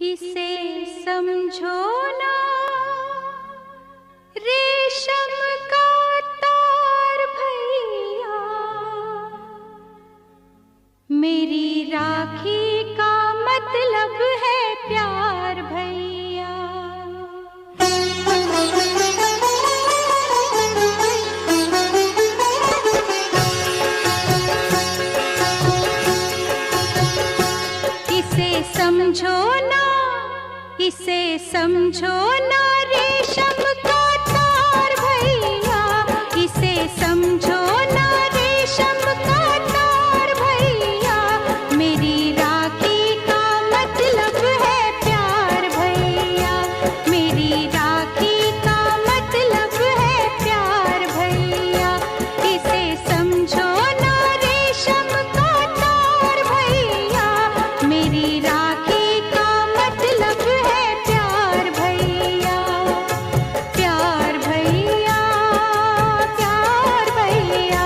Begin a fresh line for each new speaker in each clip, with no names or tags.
इसे समझो ना रेशम का तार भैया, मेरी राखी का मतलब है प्यार भैया। इसे समझो ना, इसे समझो ना रेशम का तार भैया, इसे समझो ना रेशम का तार भैया, मेरी राखी का मतलब है प्यार भैया, मेरी राखी का मतलब है प्यार भैया। इसे समझो ना रेशम का तार भैया, मेरी राखी का मतलब है प्यार भैया, प्यार भैया, प्यार भैया।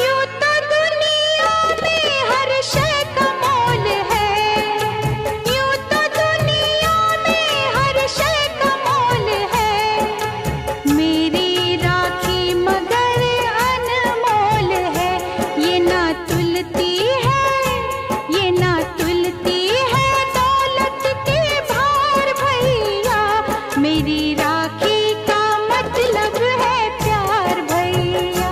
यूं तो दुनिया में हर शय का मोल है, यूं तो दुनिया में हर शय का मोल है, मेरी राखी मगर अनमोल है। ये ना तुलती है, ये ना तुलती है दौलत के भार भैया, मेरी राखी का मतलब है प्यार भैया,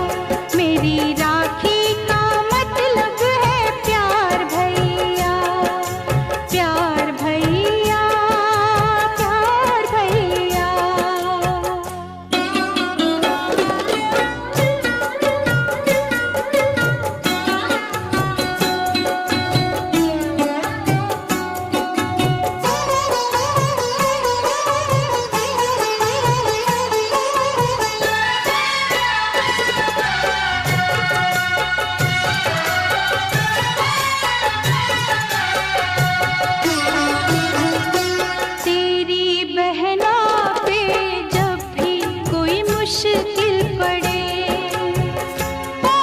मेरी राखी का मतलब है प्यार भैया, प्यार भैया, प्यार भैया। तेरी बहना पे जब भी कोई मुश्किल पड़े, ओ,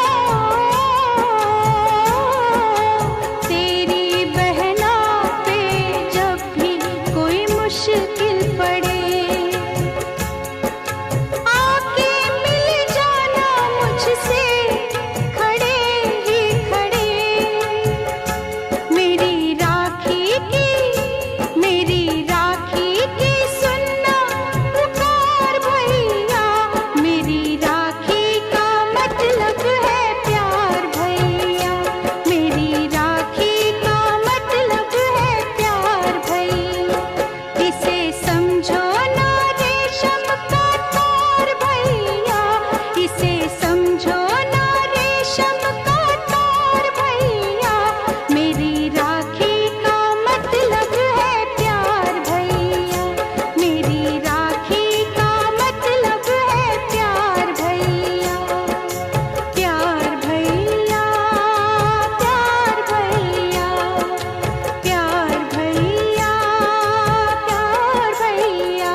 तेरी बहना पे जब भी कोई मुश्किल पड़े, आके मिल जाना मुझसे खड़े ही खड़े, मेरी राखी की, मेरी राखी की सुनना पुकार भैया, मेरी राखी का मतलब है प्यार भैया, मेरी राखी का मतलब है प्यार भैया। इसे समझो ना रेशम का तार भैया, इसे समझो ना रेशम का तार भैया, मेरी राखी का मतलब है प्यार भैया, मेरी राखी का मतलब है प्यार भैया, प्यार भैया, प्यार भैया, प्यार भैया, प्यार भैया।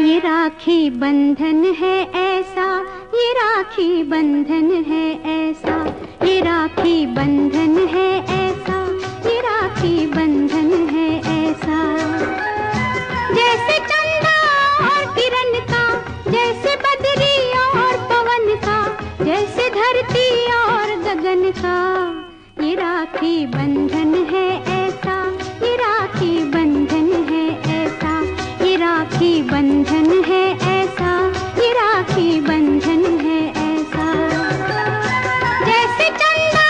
ये राखी बंधन है ऐसा, ये राखी बंधन है ऐसा, ये राखी बंधन है ऐसा, ये राखी बंधन है ऐसा। जैसे चंदा और किरण का, जैसे बदरी और पवन का, जैसे धरती और गगन का, ये राखी बंधन है ऐसा, ये राखी बंधन है ऐसा, ये राखी बंधन है ऐसा, ये राखी बंधन है ऐसा। जैसे चंदा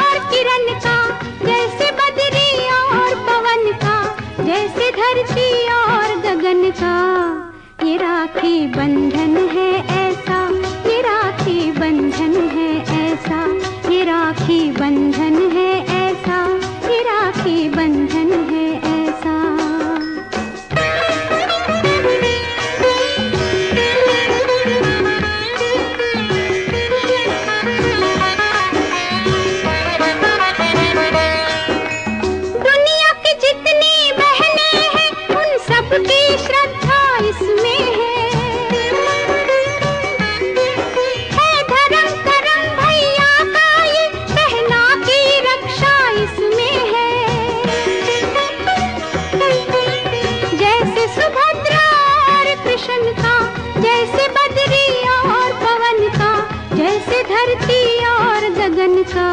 और किरण राखी बंधन है ऐसा, ये राखी बंधन है ऐसा, ये राखी बंधन है ऐसा, ये राखी बंधन है ऐसा। दुनिया की जितनी बहनें हैं उन सबकी श्रद्धा इसमें है धर्म करम भैया का ये बहना की रक्षा इसमें है। जैसे सुभद्रा और कृष्ण का, जैसे बद्री और पवन का, जैसे धरती और गगन का,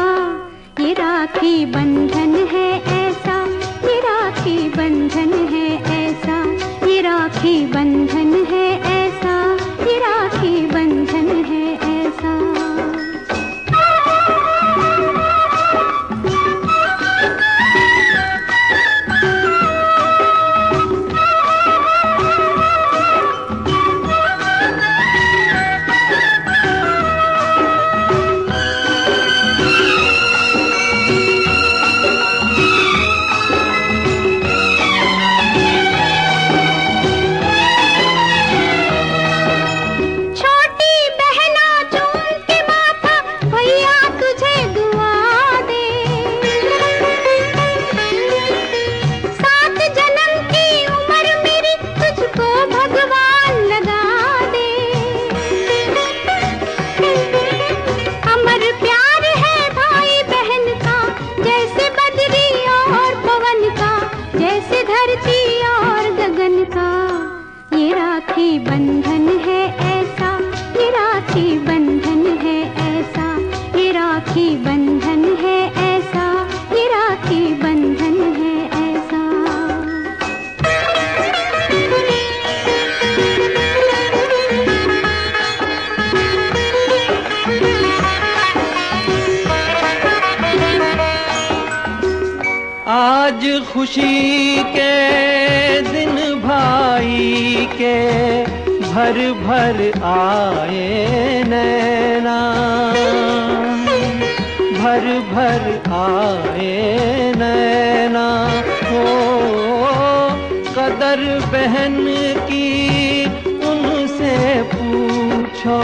ये राखी बंधन है ऐसा, ये राखी बंधन है ऐसा, ये राखी बंधन है ऐसा, ये राखी बंधन है ऐसा। बंधन है ऐसा, ये राखी बंधन है ऐसा, ये राखी बंधन है ऐसा, ये राखी बंधन है ऐसा।
आज खुशी के दिन भाई के भर भर आए नैना, भर भर आए नैना। हो कदर बहन की उनसे पूछो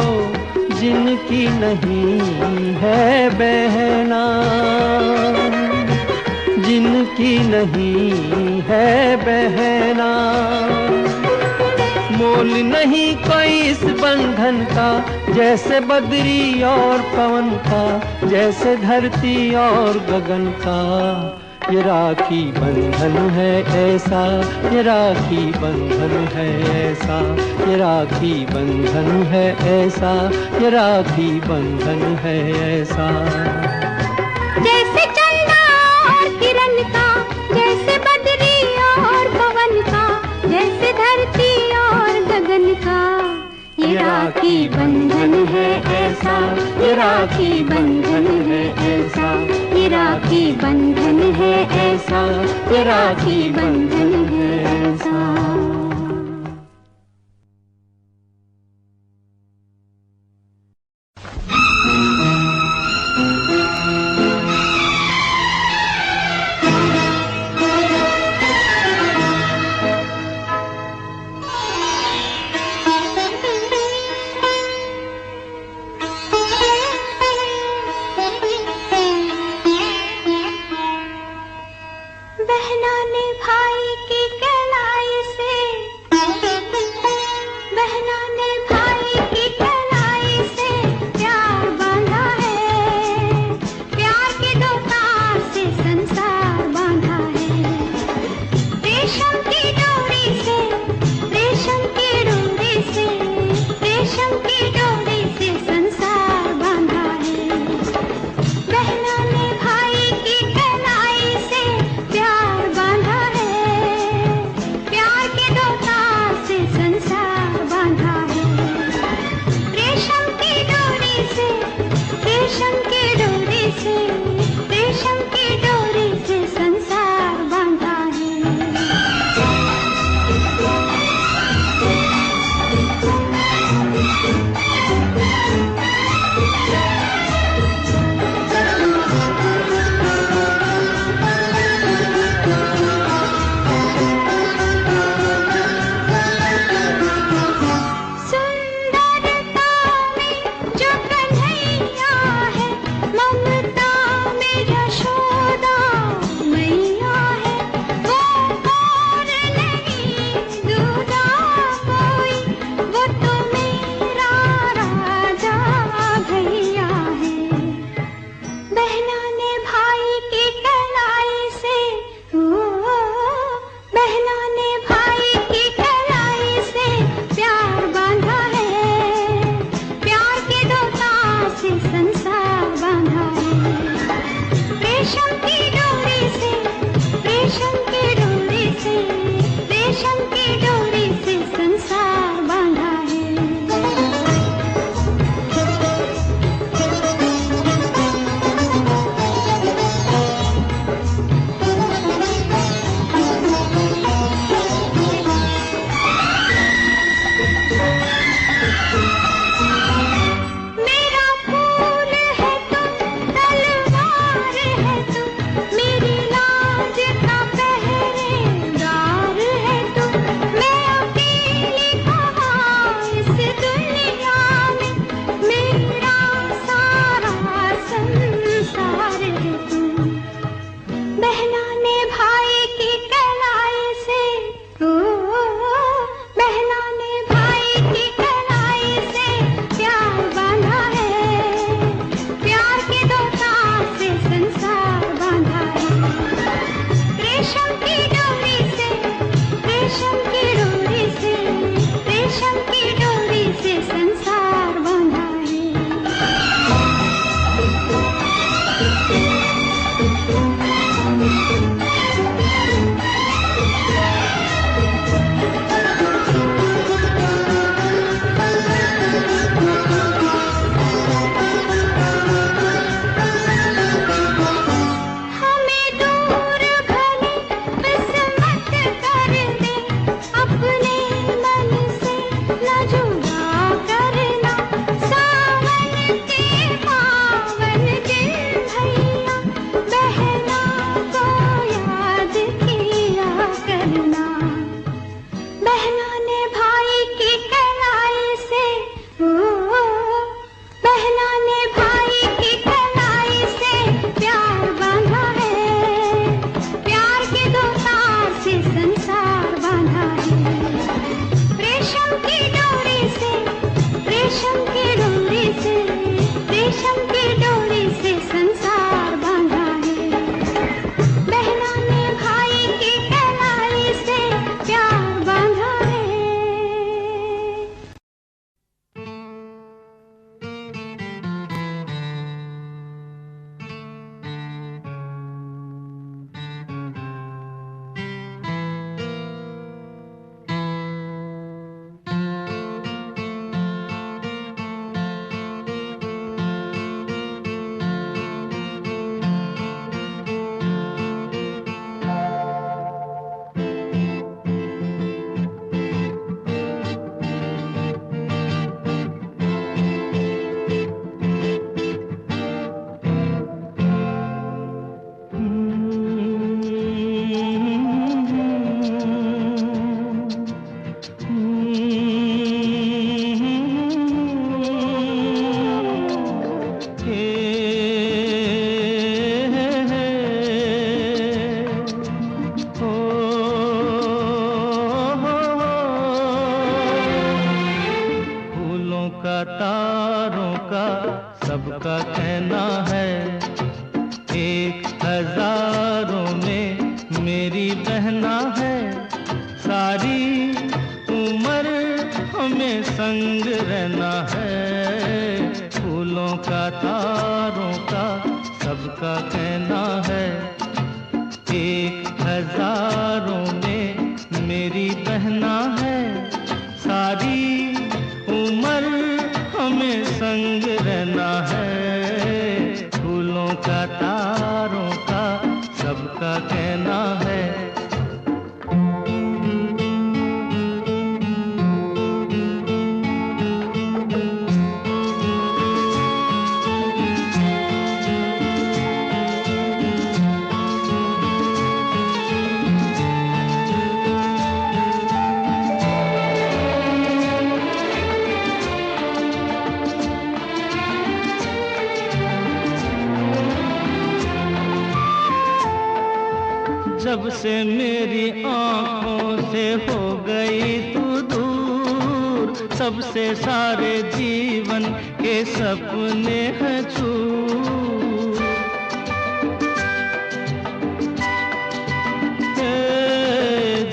जिनकी नहीं है बहना, जिनकी नहीं है बहना। मोल नहीं कोई इस बंधन का, जैसे बदरी और पवन का, जैसे धरती और गगन का। ये राखी बंधन है ऐसा, ये राखी बंधन है ऐसा, ये राखी बंधन है ऐसा, ये राखी बंधन है ऐसा।
जैसे चंदा और किरण का, जैसे बदरी और पवन का, जैसे धरती और गगन का। ये राखी बंधन है ऐसा, ये राखी बंधन है ऐसा, ये राखी बंधन है ऐसा, ये राखी बंधन है ऐसा। बहना ने भाई की कलाई से
संग रहना है, फूलों का तारों का सबका कहना है। 1000 में मेरी बहना है, सारी उम्र हमें संग रहना है, फूलों का तारों का सबका कहना है। जब से मेरी आँखों से हो गई तू दूर, तब से सारे जीवन के सपने हैं चूर।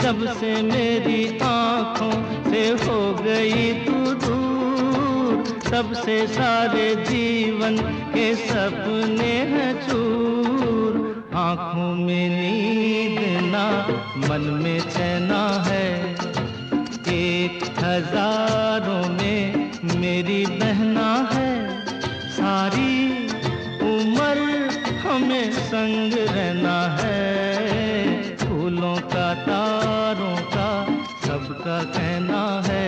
जब से मेरी आँखों से हो गई तू दूर, तब से सारे जीवन के सपने हैं चूर। आँखों में नींद ना, मन में चैना है, 1000 में मेरी बहना है, सारी उम्र हमें संग रहना है, फूलों का तारों का सबका कहना है।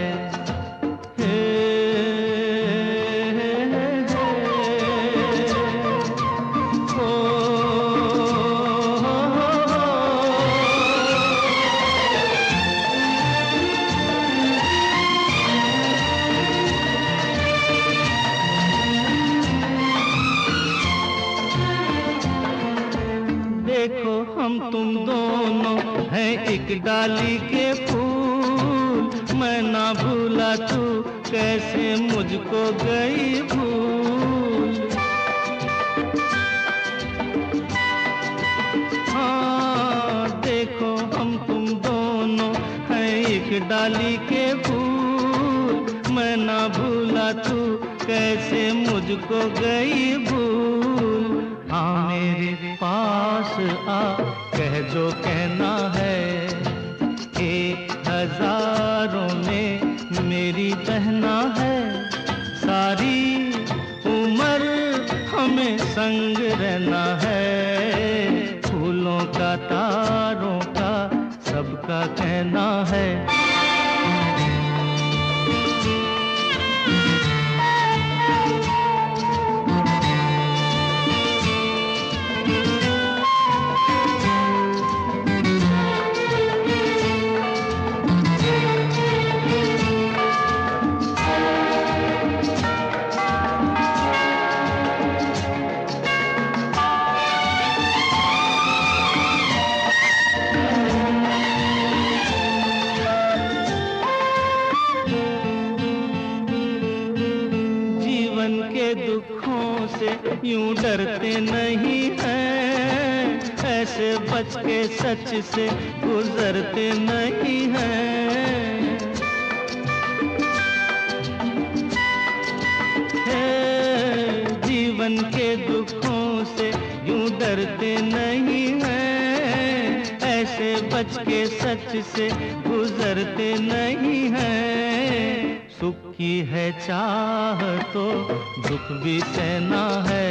देखो हम तुम दोनों हैं एक डाली के फूल, मैं ना भूला तू कैसे मुझको गई भूल। हाँ देखो हम तुम दोनों हैं एक डाली के फूल, मैं ना भूला तू कैसे मुझको गई भूल। हाँ मेरे पास आ, कह जो कहना है, 1000 में मेरी बहना है, सारी उम्र हमें संग रहना है, फूलों का तारों का सबका कहना है। यूं डरते नहीं हैं, ऐसे बच के सच से गुजरते नहीं हैं। जीवन के दुखों से यूं डरते नहीं हैं, ऐसे बच के सच से गुजरते नहीं हैं। सुख की है चाह तो दुख भी सहना है,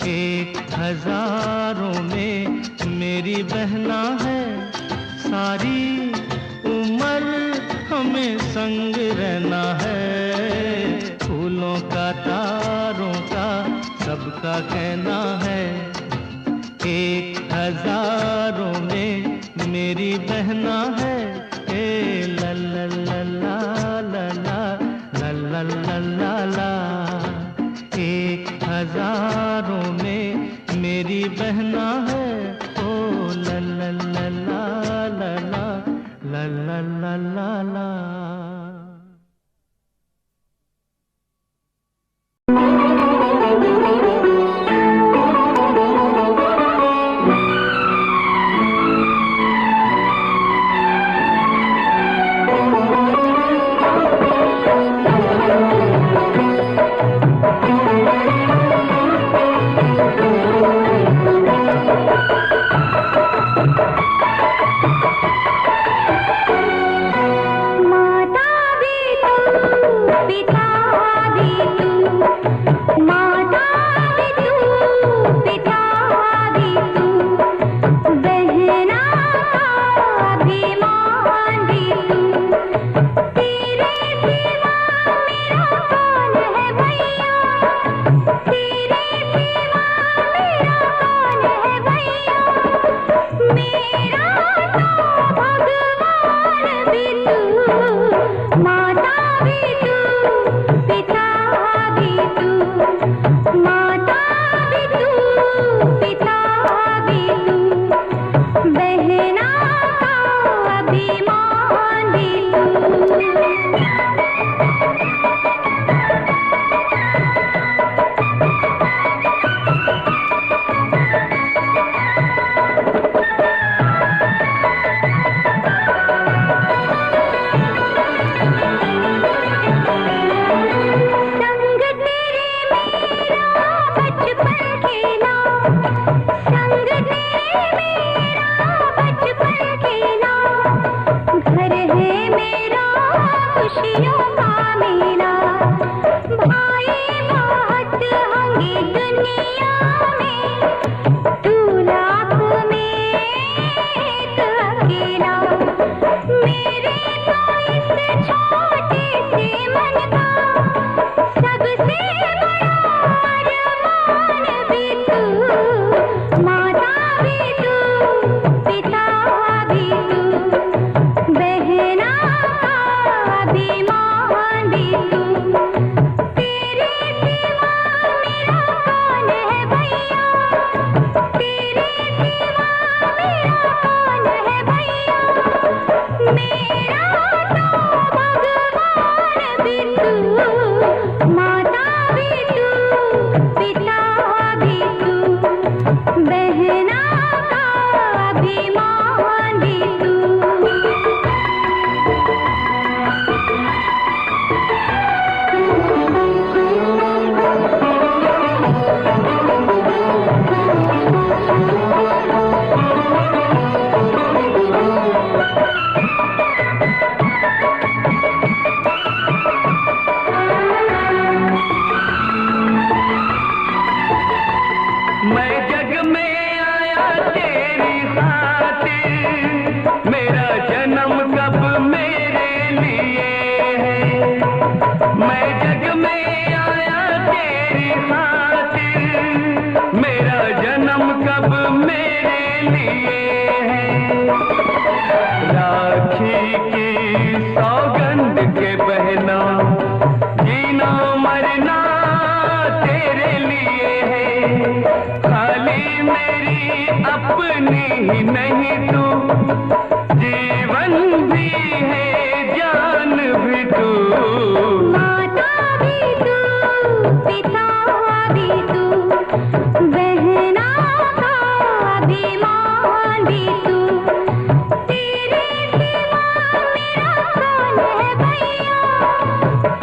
1000 में मेरी बहना है, सारी उम्र हमें संग रहना है, फूलों का तारों का सबका कहना है। 1000 में मेरी बहना है, ला ला ला ला ला ला ला ला ला ला। 1000 में मेरी बहना है, ओ ला ला ला ला ला ला ला ला ला ला।
माता भी तू, पिता भी तू, बहना का अभिमान भी तू। तेरे सिवा मेरा कौन है भैया, तेरे सिवा मेरा कौन है भैया, मेरा तो भगवान भी तू, माता भी तू, पिता भी तू, बहना का अभिमान भी तू।
मैं जग में आया तेरी खातिर, मेरा जन्म कब मेरे लिए है। मैं जग में आया तेरी खातिर, मेरा जन्म कब मेरे लिए है। राखी की सौगंध के बहना, जीना मरना तेरे लिए है। खाली मेरी अपनी ही नहीं तू, जीवन भी है जान भी तू।
माता भी तू, पिता भी तू, बहना का अभिमान भी तू। तेरे सिवा मेरा कौन है भैया,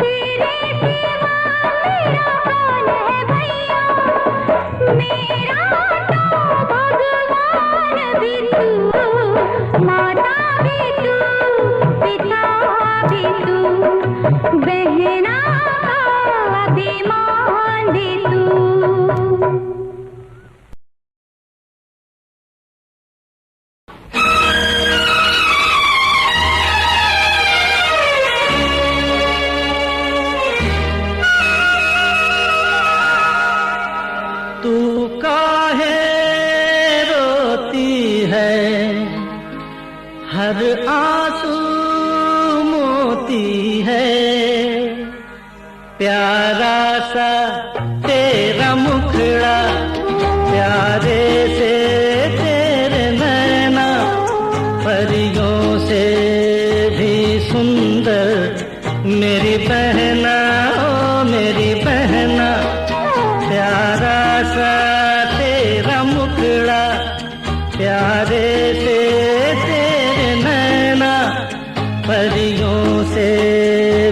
तेरे सिवा मेरा कौन है भैया, मेरा तो भगवान भी तू, माता भी तू, पिता भी तू, बहना का अभिमान भी तू।
तू काहे रोती है, हर आंसू मोती है। प्यारा सा तेरा मुखड़ा, प्यारे से तेरे नैना, परियों से भी सुंदर मेरी बहना, ओ मेरी बहना। प्यारा सा तेरा मुखड़ा, प्यारे से तेरे नैना, परियों से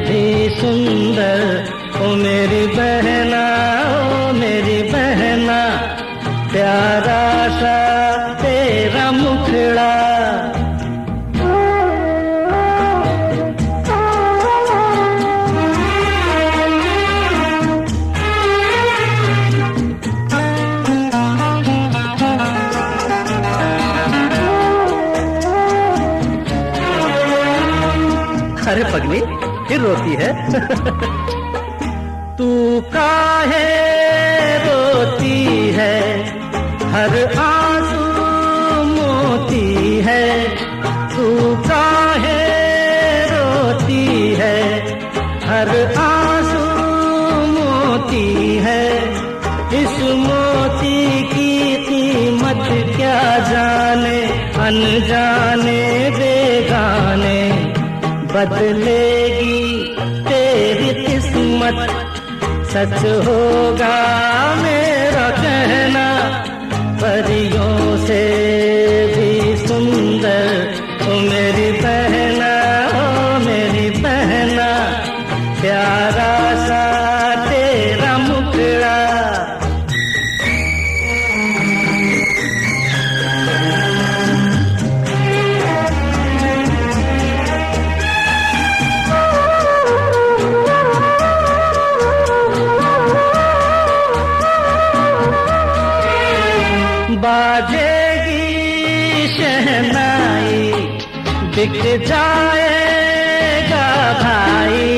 भी सुंदर ओ मेरी बहना, ओ मेरी बहना। प्यारा सा तेरा मुखड़ा। अरे पगली फिर रोती है। तू काहे रोती है, हर आंसू मोती है। तू काहे रोती है, हर आंसू मोती है। इस मोती की कीमत क्या जाने, अनजाने बेगाने। बदलेगी तेरी किस्मत, सच होगा मेरा कहना। परियों से भी सुंदर ओ मेरी बहना, ओ मेरी बहना। प्यारा सा तेरा मुखड़ा। बाजेगी शहनाई, बिक जाएगा भाई।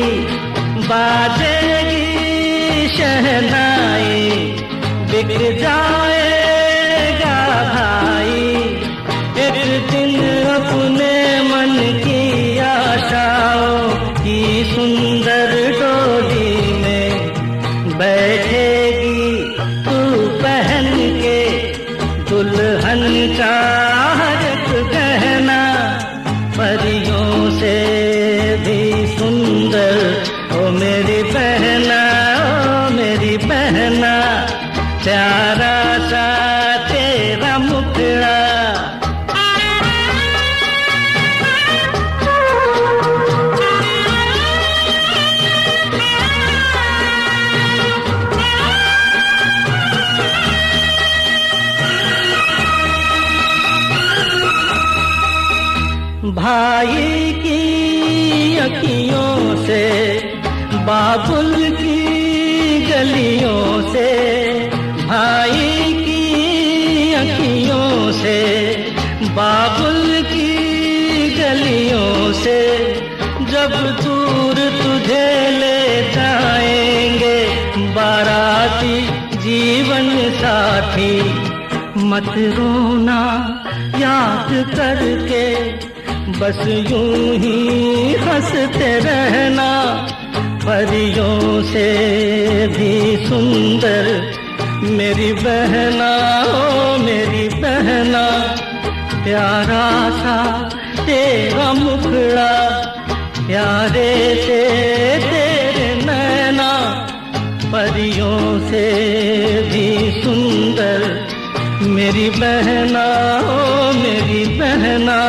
बाजेगी शहनाई, बिक जाएगा
दुल्हन का हर एक गहना परियों से भी सुंदर। ओ मेरी बहना, ओ मेरी बहना, प्यारा सा तेरा मुखड़ा। भाई की अखियों से, बाबुल की गलियों से, भाई की अखियों से, बाबुल की गलियों से, जब दूर तुझे ले जाएंगे बाराती जीवन साथी। मत रोना याद करके, बस यूं ही हंसते रहना। परियों से भी सुंदर मेरी बहना, ओ मेरी बहना, प्यारा सा तेरा मुखड़ा, प्यारे से तेरे नैना। परियों से भी सुंदर मेरी बहना, ओ मेरी बहना,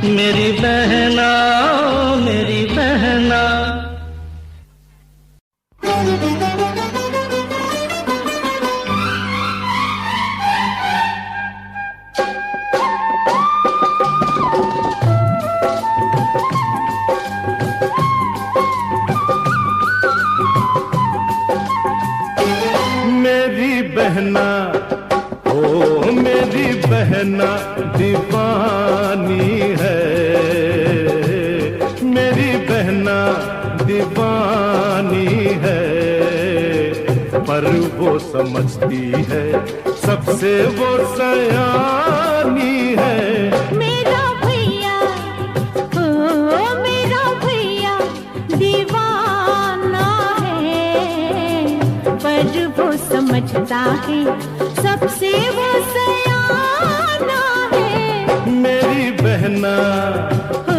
मेरी बहना, ओ मेरी बहना।
मेरी बहना, ओ मेरी बहना दीवानी है। मेरी बहना दीवानी है, पर वो समझती है सबसे वो सयानी है।
मेरा भैया, ओ मेरा भैया दीवाना है, पर वो समझता है सबसे वो सयाना है।
मेरी बहना,
ओ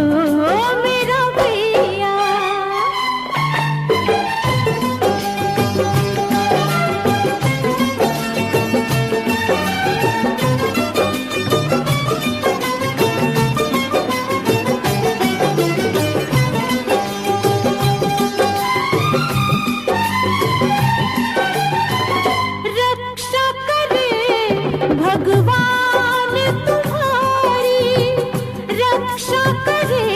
मेरा भैया। रक्षा करे भगवान तुम्हारी, रक्षा करे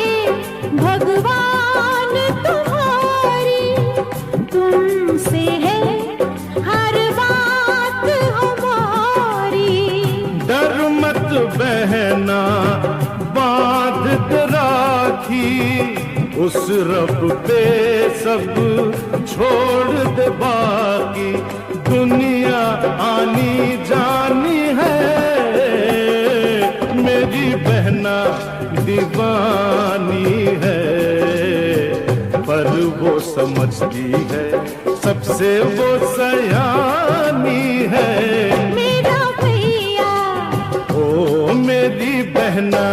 भगवान तुम्हारी। तुमसे है हर बात हमारी।
डर मत बहना बांध के राखी, उस रब पे सब छोड़ दे बाकी। दुनिया आनी जानी है, मेरी बहना दीवानी है, पर वो समझती है सबसे वो सयानी है।
मेरा भैया,
ओ मेरी बहना,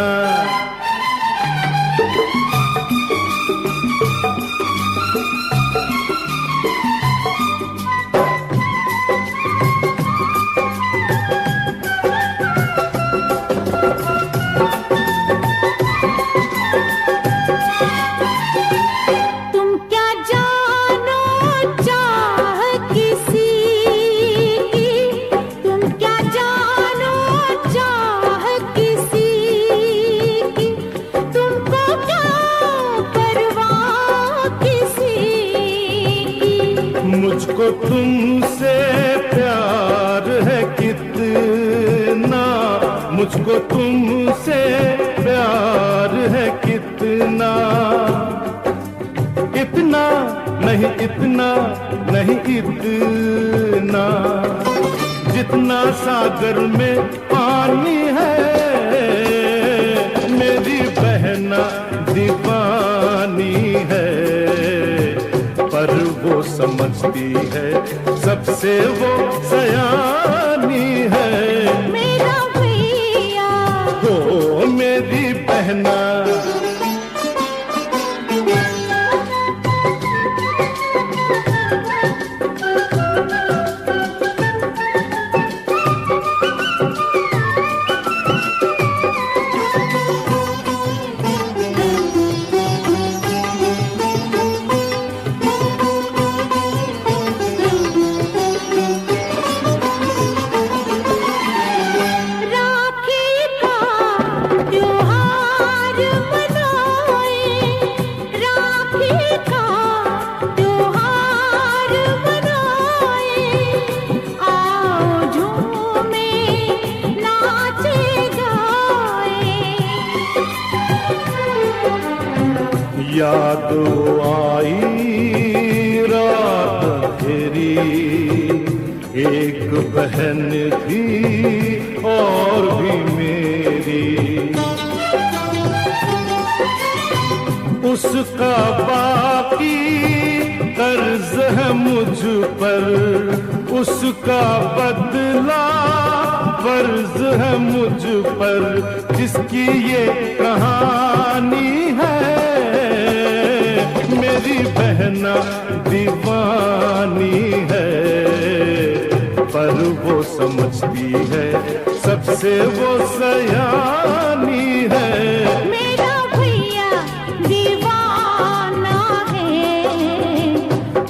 तुम क्या जानो चाह किसी की, तुम क्या जानो चाह किसी की। तुमको क्या परवाह किसी की।
मुझको तुमसे प्यार है कितना, मुझको तुमसे प्यार है कितना। इतना नहीं, इतना नहीं, इतना जितना सागर में पानी है। मेरी बहना दीवानी है, पर वो समझती है सबसे वो सयानी है।
मेरा
याद आई रात तेरी, एक बहन थी और भी मेरी, उसका बाकी कर्ज है मुझ पर, उसका बदला फर्ज है मुझ पर, जिसकी ये कहानी है। मेरी बहना दीवानी है, पर वो समझती है सबसे वो सयानी है।
मेरा भैया दीवाना है,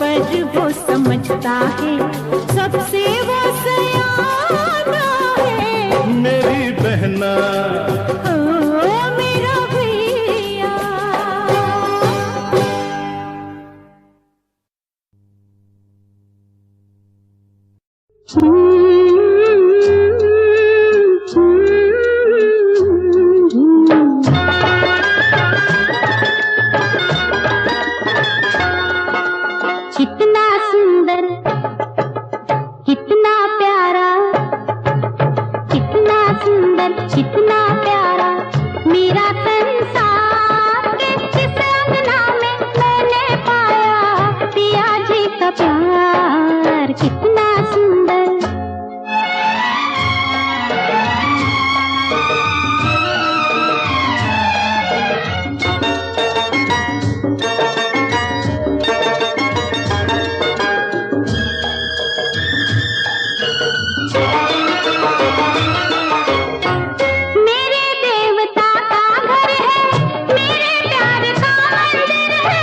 पर वो समझता है सबसे वो सयाना है।
मेरी बहना
ओ मेरा भैया। कितना सुंदर, कितना प्यारा, कितना सुंदर, कितना प्यारा मेरा संसार, जिस अंगना में मैंने पाया पिया जी का प्यार। कितना सुंदर, मेरे देवता का घर है, मेरे प्यार का मंदिर है,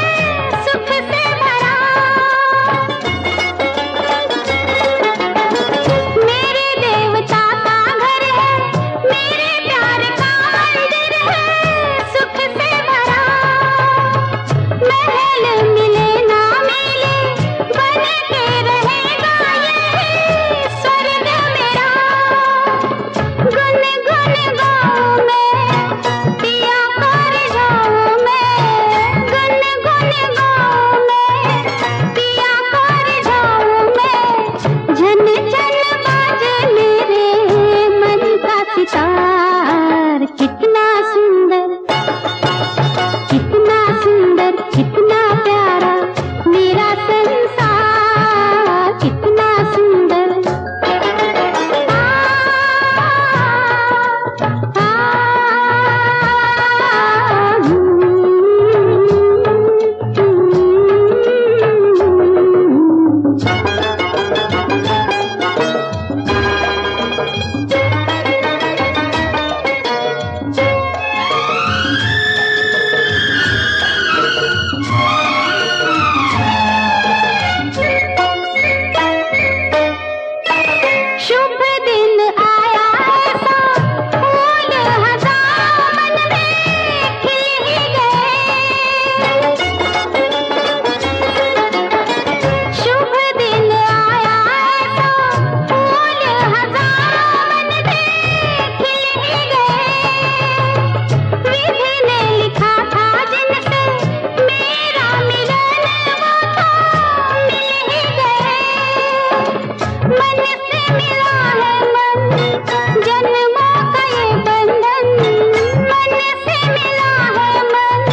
सुख से भरा। मेरे देवता का घर है, मेरे प्यार का मंदिर है, सुख से भरा। महल मिले ना मिले, बन के रहेगा यही स्वर्ग मेरा। गुन गुन गाऊं मैं, पिया कर जाऊं मैं, गुन गुन गाऊं मैं, पिया कर जाऊं मैं। झन झन बाजे मेरे मन का सितार। कितना सुंदर, कितना सुंदर, कितना प्यारा मेरा संसार। कितना सुंदर, शुभ दिन आया ऐसा, फूल हजार मन में खिल ही गए। शुभ दिन आया ऐसा, फूल हजार मन में खिल ही गए। विधि ने लिखा था जिनसे मेरा मिलन, वो तो मिल ही गए। मन से मिला है मन, जन्मों का ये बंधन। मन से मिला है मन,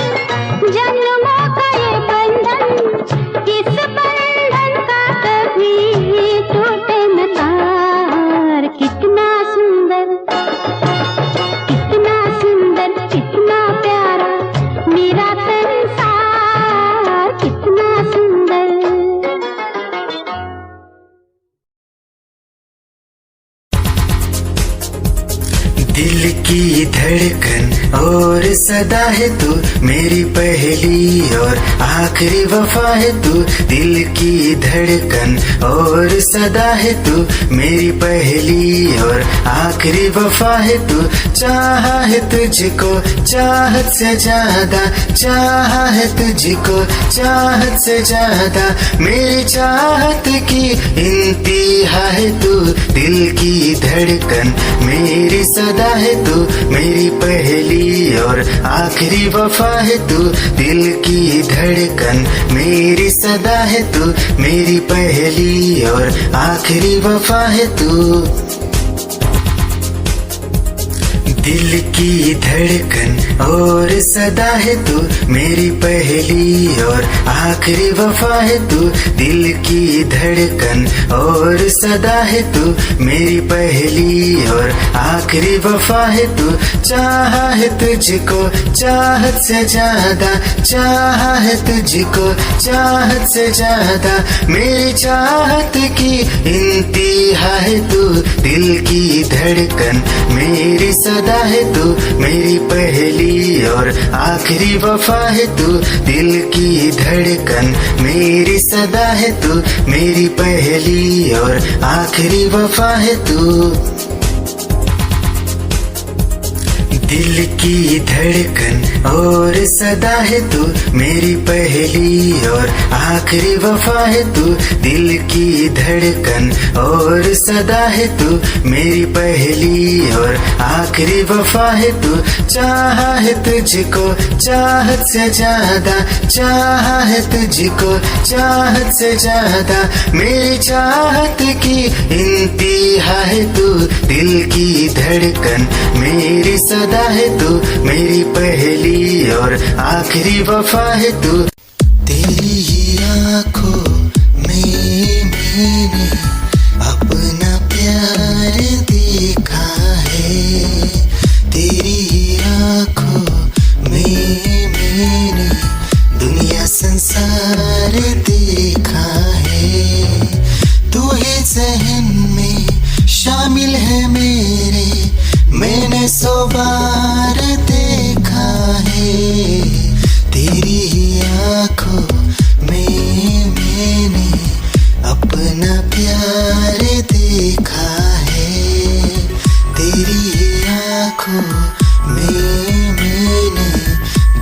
जन्मों का ये बंधन। इस बंधन का कभी टूटे न तार। कितना सुंदर, कितना सुंदर, कितना प्यारा मेरा संसार। कितना सुंदर।
दिल की धड़कन और सदा है तू, मेरी पहली और आखिरी वफा है तू। दिल की धड़कन और सदा है तू, मेरी पहली और आखिरी वफा है तू। चाहा है तुझको चाहत से ज्यादा, चाहा है तुझको चाहत से ज्यादा। मेरी चाहत की इंतहा है तू, दिल की धड़कन मेरी सदा सदा है तू मेरी पहली और आखिरी वफा है तू, दिल की धड़कन मेरी सदा है तू मेरी पहली और आखिरी वफा है तू। दिल की धड़कन और सदा है तू मेरी पहली और आखिरी वफा है तू, दिल की धड़कन और सदा है तू मेरी पहली और आखिरी वफा है तू। चाहा है तुझको चाहत से ज्यादा, चाहा है तुझको चाहत से ज्यादा, मेरी चाहत की इंतहा है तू, दिल की धड़कन मेरी सदा है तू मेरी पहली और आखिरी वफा है तू, दिल की धड़कन मेरी सदा है तू मेरी पहली और आखिरी वफा है तू। दिल की धड़कन और सदा है तू मेरी पहली और आखिरी वफा है तू, दिल की धड़कन और सदा है तू मेरी पहली और आखिरी वफा है तू। चाहा है तुझको चाहत से ज्यादा, चाहा है तुझको चाहत से ज्यादा, मेरी चाहत की इंतहा है तू, दिल की धड़कन मेरी सदा है तू मेरी पहली और आखिरी वफा है तू। तेरी ही आँखों में मैंने अपना प्यार देखा है, तेरी ही आँखों में मैंने दुनिया संसार देखा है। तू ही ज़हन में शामिल है मेरे, मैंने 100 बार देखा है, तेरी ही आँखों में मैंने अपना प्यार देखा है, तेरी ही आँखों में मैंने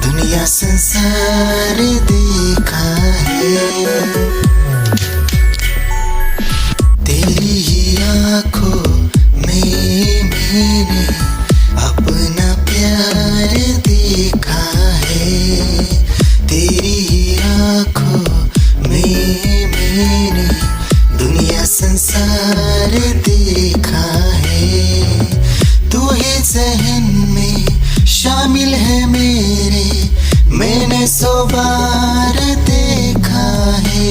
दुनिया संसार देखा है। तेरी ही आँखों में मैंने अपना प्यार देखा है, तेरी ही आँखों में मैंने दुनिया संसार देखा है। तू ही ज़हन में शामिल है मेरे, मैंने 100 बार देखा है,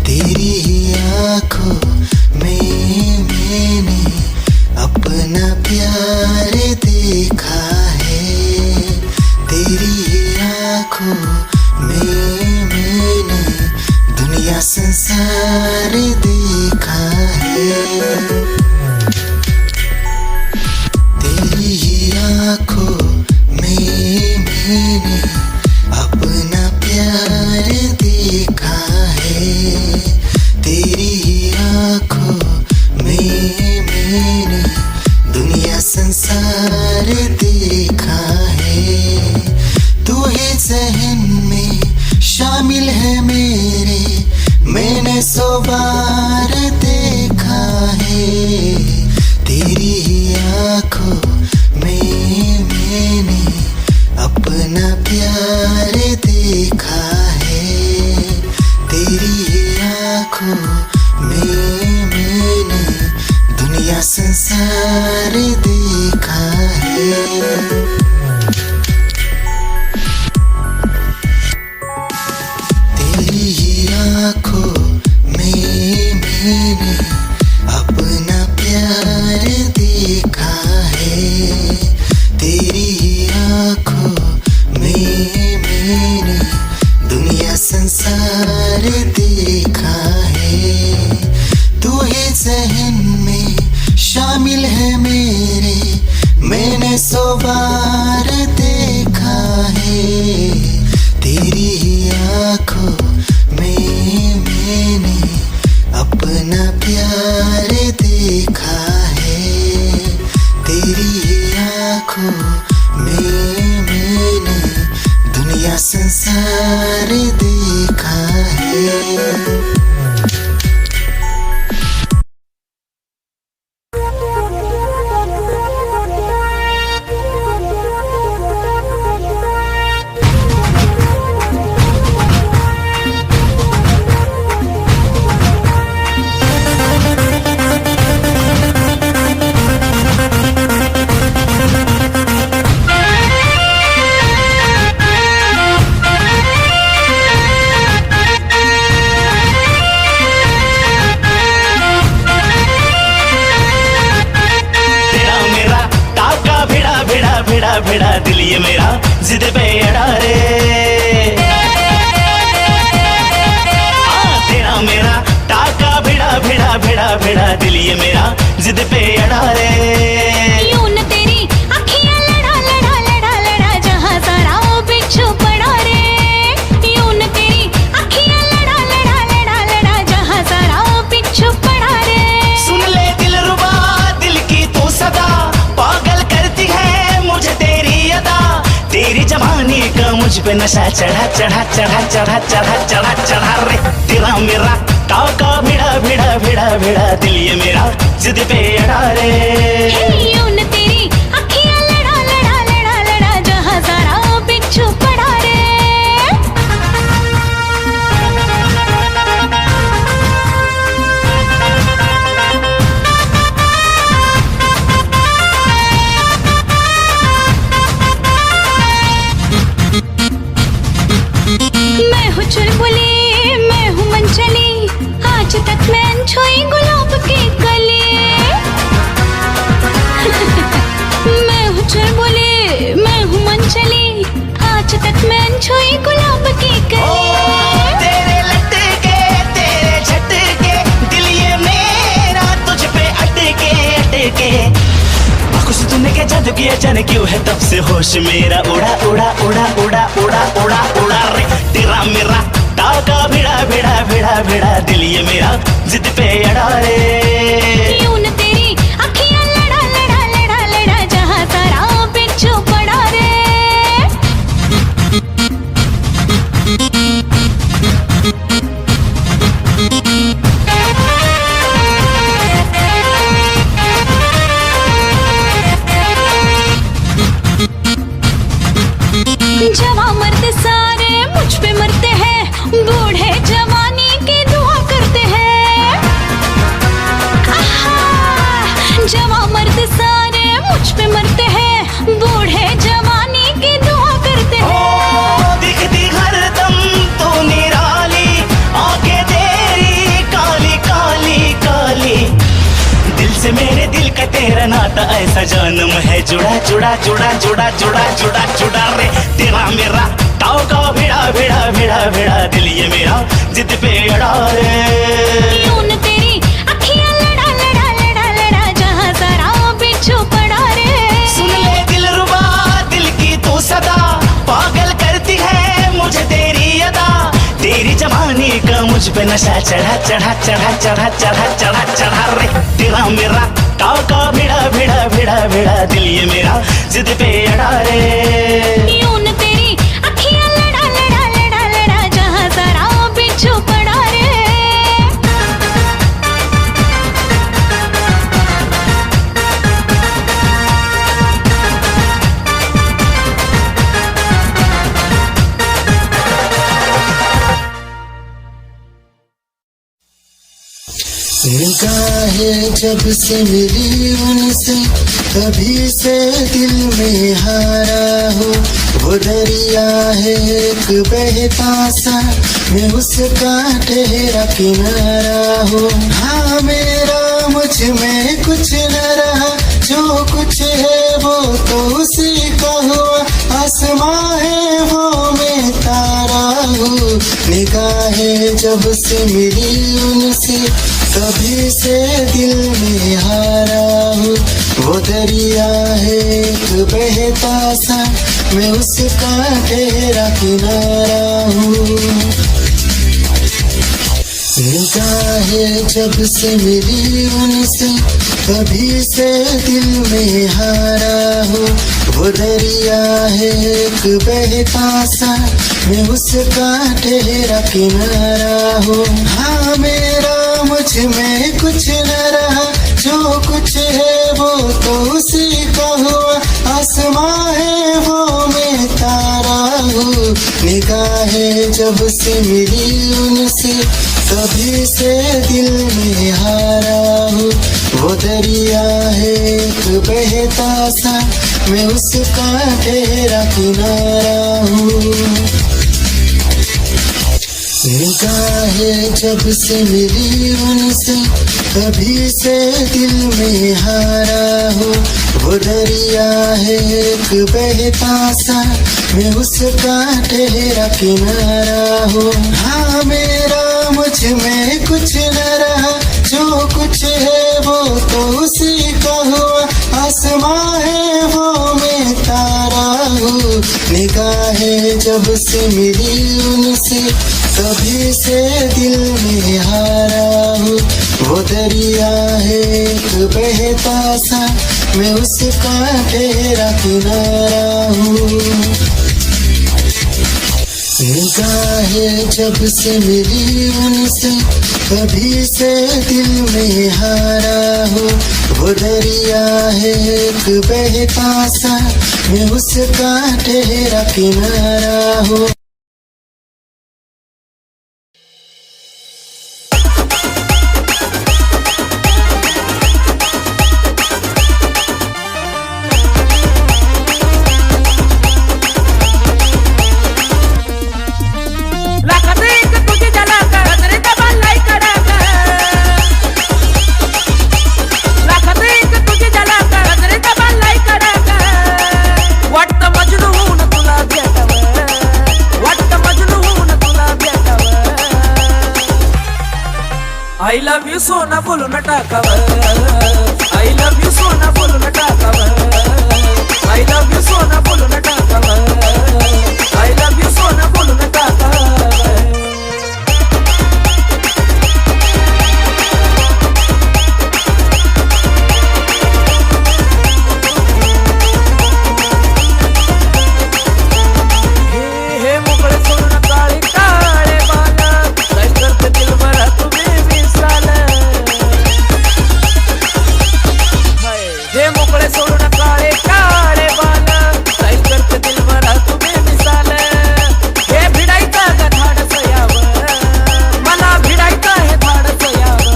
तेरी ही आँखों में मैंने अपना प्यार देखा है, तेरी ही आँखों में मैंने दुनिया संसार देखा है। तेरी ही आँखों में मैंने अपना प्यार देखा है, तेरी ही आँखों में मैंने दुनिया संसार देखा है। तू ही ज़हन में शामिल है मेरे, मैंने 100 बार देखा है, तेरी ही आँखों में मैंने अपना प्यार देखा है, तेरी ही आँखों में मैंने दुनिया संसार देखा है। तेरी ही आँखों में मैंने अपना प्यार देखा है, तेरी ही आँखों में मैंने दुनिया संसार देखा है। तू ही ज़हन में शामिल है मेरे, मैंने 100 बार
भिड़ा भिड़ा दिल ये मेरा जिद पे अड़ा रे। तेरा मेरा टाका भिड़ा भिड़ा भिड़ा भिड़ा दिल ये मेरा जिद पे अड़ा रे।
यूं न तेरी अखियां लड़ा लड़ा लड़ा लड़ा जहां सारा वो बिच्छू पड़ा रे। यूं न तेरी अखियां लड़ा लड़ा लड़ा लड़ा जहां सारा वो बिच्छू पड़ा रे।
सुन ले दिलरुबा दिल की तू सदा पागल करती है मुझे तेरी अदा। तेरी जवानी का मुझ पे नशा चढ़ा चढ़ा चढ़ा चढ़ा चढ़ा चढ़ा चढ़ा रे। तेरा मेरा टाका भिड़ा भिड़ा भिड़ा भिड़ा दिल ये मेरा जिद पे अड़ा रे।
यूं न तेरी अखियां लड़ा लड़ा लड़ा लड़ा जहां सारा वो बिच्छू पड़ा रे। मैं हूँ चुलबुली मैं हूँ मनचली, आज तक मैं छुई गुलाब की कली। मैं हूँ चुलबुली मैं हूँ मनचली, आज तक मैं छुई गुलाब की कली।
तेरे लटके तेरे झटके दिल ये मेरा तुझ पे अटके अटके। कुछ तूने क्या जादू किया जाने क्यों है तब से होश मेरा उड़ा उड़ा उड़ा उड़ा उड़ा उड़ा उड़ा रे। तेरा मेरा टाका भिड़ा भिड़ा भिड़ा भिड़ा दिल ये मेरा जिद पे अड़ा रे।
यूं न तेरी अखियां लड़ा लड़ा लड़ा लड़ा जहां सारा बिच्छू पड़ा रे। जवां मर्द सारे मुझ पे मरते हैं, बूढ़े जवानी की दुआ करते हैं। जवां मर्द सारे मुझ पे मरते हैं, बूढ़े जवानी की दुआ करते हैं।
दिखती हरदम तू निराली आंखें तेरी काली काली काली। दिल से मेरे दिल का तेरा नाता ऐसा जन्म है जुड़ा जुड़ा जुड़ा जुड़ा जुड़ा जुड़ा जुड़ा रे। तेरा मेरा टाका भिड़ा भिड़ा भिड़ा भिड़ा दिल ये मेरा जिद पे अड़ा रे।
यूं न तेरी अखियां लड़ा लड़ा लड़ा लड़ा जहां सारा बिच्छू पड़ा रे।
सुन ले दिलरुबा दिल की तू सदा पागल करती है मुझे तेरी अदा। तेरी जवानी का मुझ पे नशा चढ़ा चढ़ा चढ़ा चढ़ा चढ़ा चढ़ा चढ़ा रे। तेरा मेरा टाका भिड़ा भिड़ा भिड़ा भिड़ा दिल ये मेरा जिद पे अड़ा रे।
यूं न तेरी अखियां लड़ा लड़ा लड़ा लड़ा जहां सारा बिच्छू पड़ा रे।
निगाहें जब से मिली उनसे तभी से दिल में हारा हो। वो दरिया है एक बहता सा मैं उसका ठहरा किनारा हो। हाँ मेरा मुझ में कुछ न रहा, जो कुछ है वो तो उसी का हुआ। आसमां है वो मैं तारा हूँ। निगाहें जब से मिली उनसे तभी से दिल में हारा हूँ। वो दरिया है एक बहता सा मैं उसका ठहरा किनारा हूँ। निगाहें जब से मिली उनसे तभी से दिल में हारा हूँ। वो दरिया है एक बहता सा मैं उसका ठहरा किनारा हूँ। हाँ मेरा मुझ में कुछ न रहा, जो कुछ है वो तो उसी का हुआ। आसमां है वो मैं तारा हूँ। निगाहें जब से मिली उनसे तभी से दिल में हारा हूँ। वो दरिया है एक बहता सा मैं उसका ठहरा किनारा हूँ। निगाहें जब से मिली उनसे तभी से दिल में हारा हो। वो दरिया है एक बहता सा, मैं उसका ठहरा किनारा हो। हाँ मेरा मुझ में कुछ न रहा, जो कुछ है वो तो उसी का हुआ। आसमां है वो मैं तारा हूँ। निगाहें जब से मिली उनसे तभी से दिल में हारा हूँ। वो दरिया है एक बहता सा, मैं उसका ठहरा किनारा हूँ। निगाहें जब से मिली उनसे तभी से दिल में हारा हूँ। वो दरिया है एक बहता सा, मैं उसका ठहरा किनारा हूँ।
I love you सोना बोलू न टाकावर, I love you सोना बोलू न टाकावर, I love you सोना बोलू न टाकावर, I love you सोना बोलू न टाकावर। हे मोकळे सोडून काळे काळे बाल, काय करते दिल भरा तुम्ही विसाल। हे मोकळे सोडून काळे काळे बाल, काय करते दिल भरा तुम्ही विसाल। हे भिडायचं का धाडस यावं, मला भिडायचं हे धाडस यावं।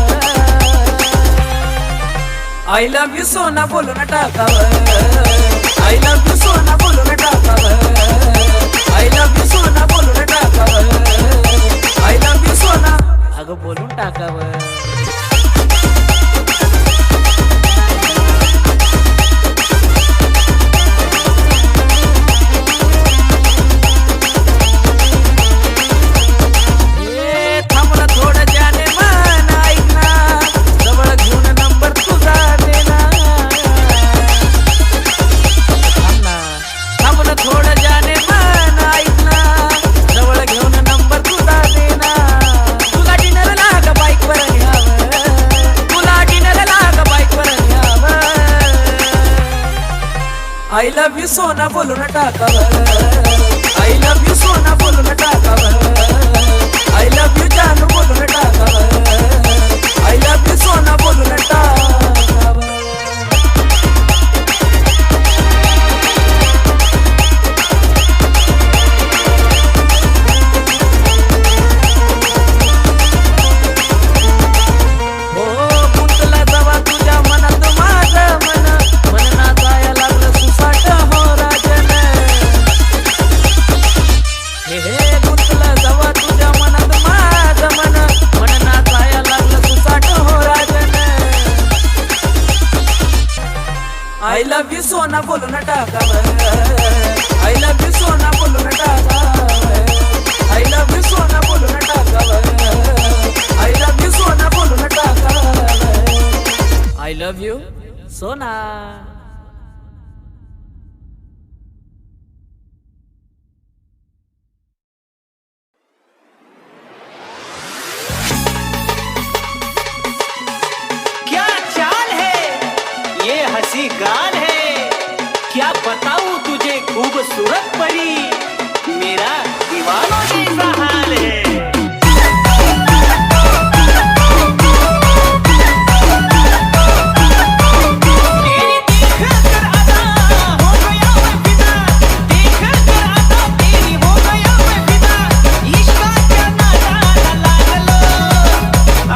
I love you सोना बोलू न टाकावर, I love you सोना बोलू न टाकावर, I love you सोना बोलू न टाकावर, I love you सोना अगं बोलून टाकावर। थांबला थोडं जाने मन ऐकना, जवळ घेऊन नंबर तुझा देना। थांबला थोडं जाने मन ऐकना, जवळ घेऊन नंबर तुझा देना। तुला डिनर लाग बाईक वर न्यावं, तुला डिनर लाग बाईक वर न्यावं। I love you सोना बोलू न टाकावर, I love you सोना बोलू न टाकावर, I love you जानू बोलू न टाकावर, I love you सोना बोलू न टाकावर। हो गुंतला जवा तुझ्या मनात माझं मन, मन नाचाया लागलं सुसाट हो राजन। हे गुंतला जवा तुझ्या मनात माझं मन, मन नाचाया लागलं सुसाट हो राजन। I love you सोना बोलू न टाकावर, I love you सोना बोलू न टाकावर, I love you सोना बोलू न टाकावर, I love you सोना बोलू न टाकावर, I love you सोना।
क्या चाल है ये हंसी गाल है, क्या बताऊं तुझे खूबसूरत परी, मेरा दीवानों जैसा हाल है। तेरी देखकर अदा हो गया मैं फिदा, देखकर अदा तेरी हो गया मैं फिदा। इश्क का नादा लागलो,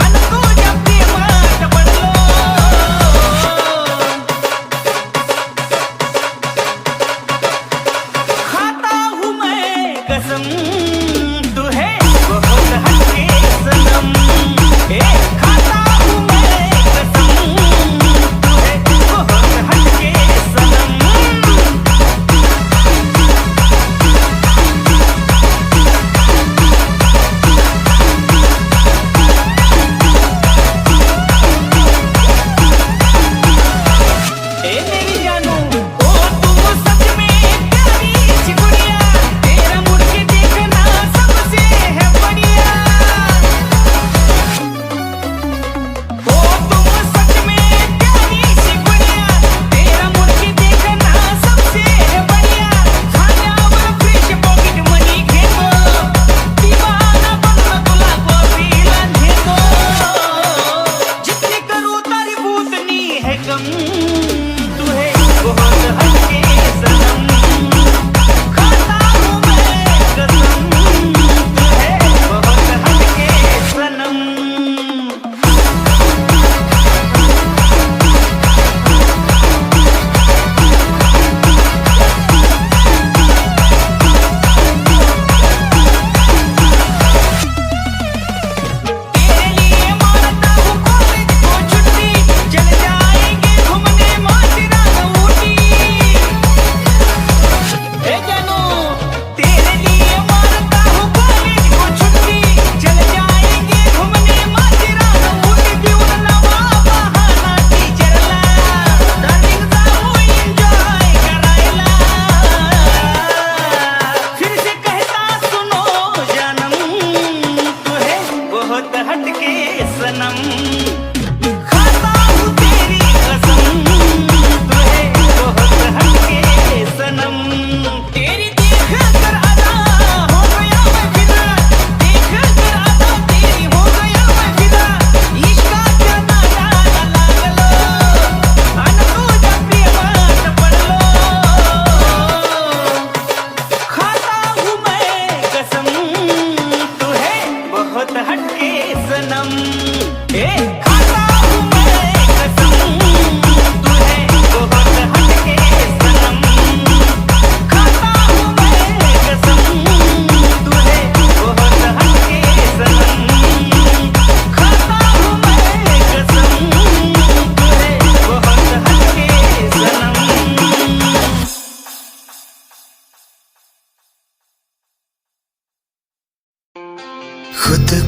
अन तुझ्या प्रेमात पडलो। खाता हूँ मैं कसम, तू है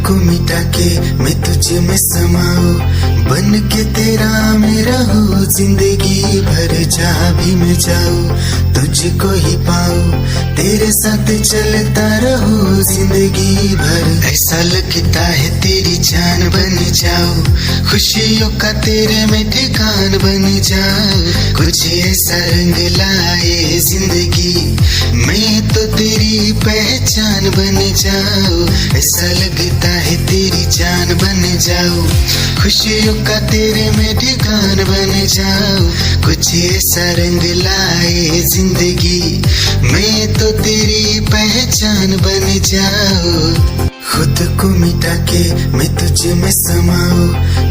को मिटा के मैं तुझ में समाऊं, बन के तेरा मेरा हो जिंदगी भर। जहाँ भी मैं जाऊं तुझको ही पाऊं, तेरे साथ चलता रहूं जिंदगी भर। ऐसा लगता है तेरी जान बन जाऊं, खुशियों का तेरे में ठिकान बन जाऊं। कुछ ऐसा रंग लाए जिंदगी, मैं तो तेरी पहचान बन जाऊं। ऐसा लगता है तेरी जान बन जाऊं, खुशियों का तेरे में ठिकान बन जाऊं। कुछ ऐसा रंग लाए जिंदगी, मैं तो तेरी पहचान बन जाऊं। खुद को मिटा के मैं तुझ में समाऊं,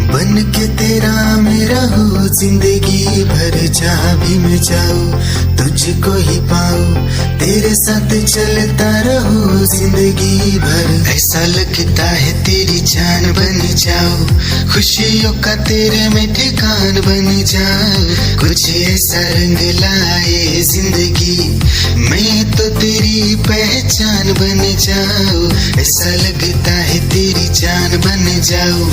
बन के तेरा मेरा हो जिंदगी भर। जहाँ भी मैं जाऊं तुझको ही पाऊं, तेरे साथ चलता रहूं जिंदगी भर। ऐसा लगता है तेरी जान बन जाऊं, खुशियों का तेरे में ठिकान बन जाऊं। कुछ ऐसा रंग लाए जिंदगी, मैं तो तेरी पहचान बन जाऊं। ऐसा लगता है तेरी जान बन जाऊं,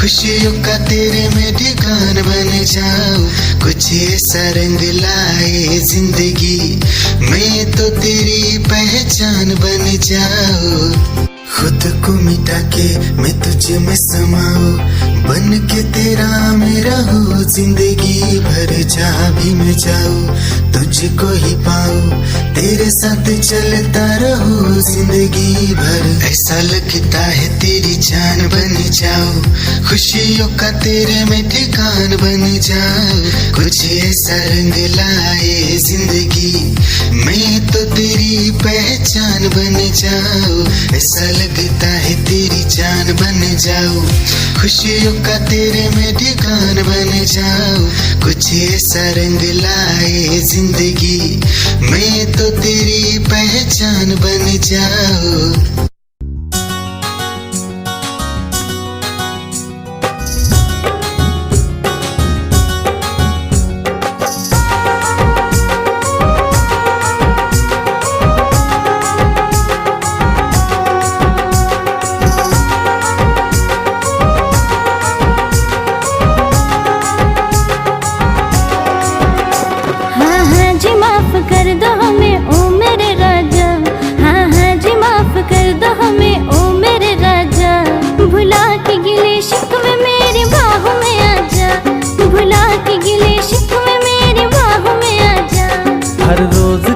खुशियों का तेरे में ठिकान बन जाऊं। कुछ ऐसा रंग लाए जिंदगी, मैं तो तेरी पहचान बन जाऊं। खुद को मिटा के मैं तुझ में समाऊं, बन के तेरा मेरा हो जिंदगी भर। जहाँ भी मैं जाऊं तुझको ही पाऊं, तेरे साथ चलता रहूं जिंदगी भर। ऐसा लगता है तेरी जान बन जाऊं, खुशियों का तेरे में ठिकान बन जाऊं। कुछ ऐसा रंग लाए जिंदगी, मैं तो तेरी पहचान बन जाऊं। ऐसा लगता है तेरी जान बन जाऊं, खुशियों का तेरे में ठिकान बन जाऊं। कुछ ऐसा रंग लाए जिंदगी, मैं तो तेरी पहचान बन जाऊं।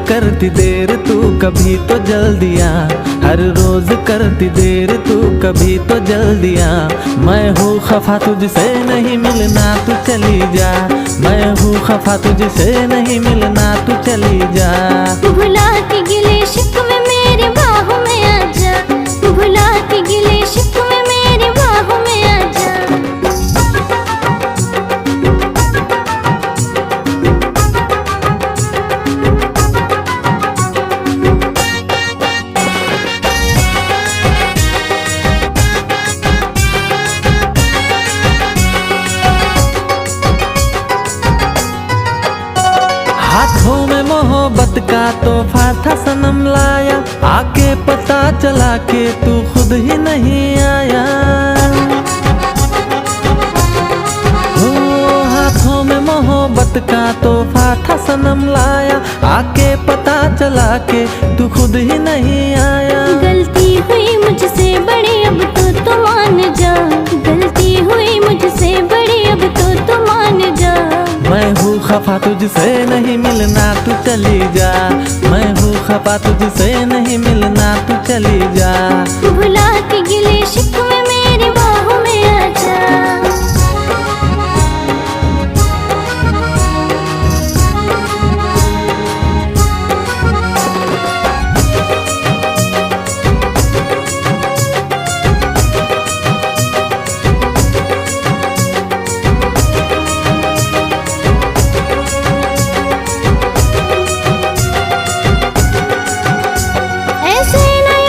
करती देर तू कभी तो जल्दी आ, हर रोज करती देर तू कभी तो जल्दी आ। मैं हूँ खफा तुझसे नहीं मिलना तू चली जा, मैं हूँ खफा तुझसे नहीं मिलना तू चली जा।
भुला के गिले शिकवे मेरी बाहों में आजा, भुला के गिले शिकवे मेरी बाहों में आजा।
हाथों में मोहब्बत का तोहफा था सनम लाया, आके पता चला के तू खुद ही नहीं आया। हो हाथों में मोहब्बत का तोहफा था सनम लाया, आके पता चला के तू खुद ही नहीं आया।
गलती हुई मुझसे बड़ी अब तो मान जा, गलती हुई मुझसे बड़ी अब तो मान जा।
मैं हूँ खफा तुझसे नहीं मिलना तू चली जा, मैं हूँ खफा तुझसे नहीं मिलना तू चली जा।
भुला के गिले शिकवे मेरी बाहों में आजा। ऐसे नहीं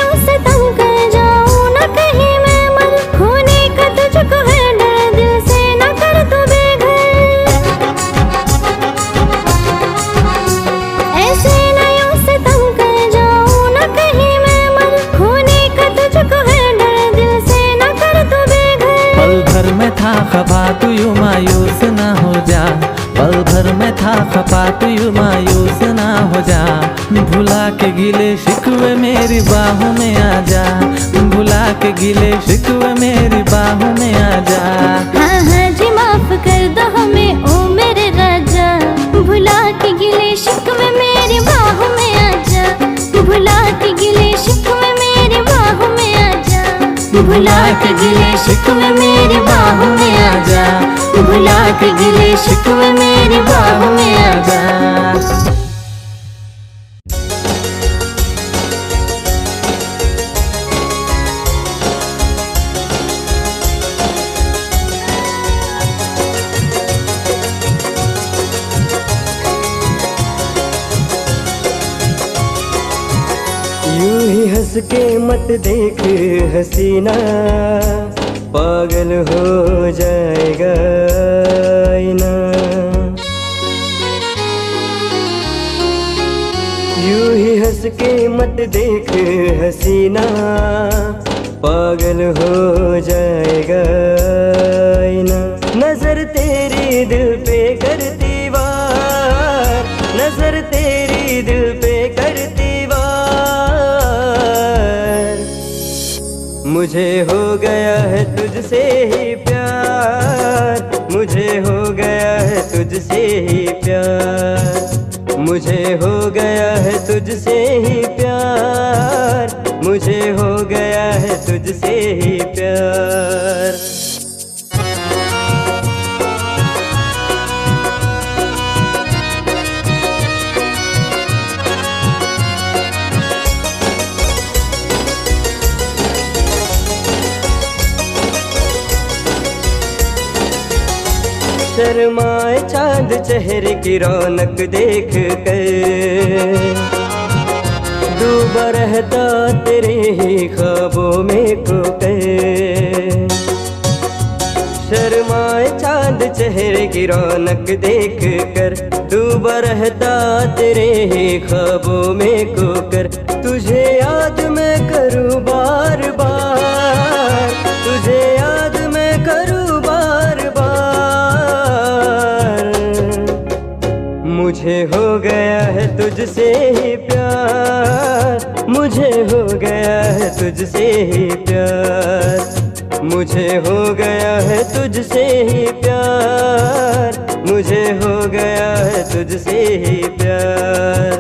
यूं मायूस ना हो जा, पल भर में था खपा तू यूं मायूस ना हो जा। भुला के गिले शिकवे मेरी बाहों में आ जा, भुला के गिले शिकवे मेरी बाहों में आ जा।
हाँ हाँ जी माफ कर दो हमें ओ मेरे राजा, भुला के गिले शिकवे मेरी बाहों में आ जा, भुला के गिले शिकवे मेरी बाहों में आ जा, भुला के गिले शिकवे मेरी बाहों में आ जा, भुला के गिले शिकवे मेरी बाहों में आ जा।
यूं ही हंस के मत देख हसीना, पागल हो जाएगा आईना। यूं ही हंस के मत देख हसीना, पागल हो जाएगा आईना। नजर तेरी दिल पे करती वार, नजर तेरी दिल पे करती मुझे हो गया है तुझसे ही प्यार, मुझे हो गया है तुझसे ही प्यार, मुझे हो गया है तुझसे ही प्यार, मुझे हो गया है तुझसे ही प्यार। शर्माए चांद चेहरे की रौनक देख कर, डूबा रहता तेरे ही ख्वाबों में खोकर। शर्माए चांद चेहरे की रौनक देख कर, डूबा रहता तेरे ही ख्वाबों में खोकर। तुझे याद मैं करूँ बार बार, तुझे याद मैं करूँ बार बार। मुझे हो गया है तुझसे ही प्यार, मुझे हो गया है तुझसे ही प्यार, मुझे हो गया है तुझसे ही प्यार, मुझे हो गया है तुझसे ही प्यार।